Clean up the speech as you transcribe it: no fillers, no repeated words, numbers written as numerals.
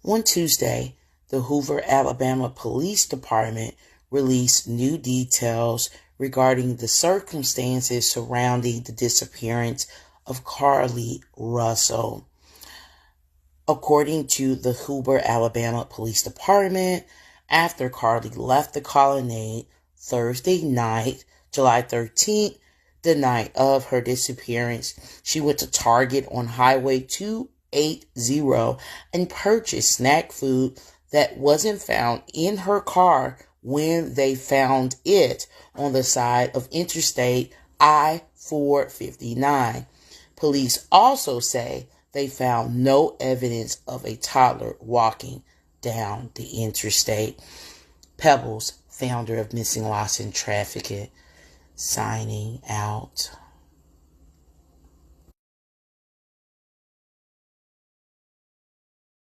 On Tuesday, the Hoover Alabama Police Department released new details regarding the circumstances surrounding the disappearance of Carlee Russell. According to the Hoover Alabama Police Department, after Carlee left the colonnade Thursday night, July 13th, the night of her disappearance, she went to Target on Highway 280 and purchased snack food that wasn't found in her car when they found it on the side of Interstate I-459. Police also say they found no evidence of a toddler walking down the interstate. Pebbles, founder of Missing, Lost, and Trafficked, signing out.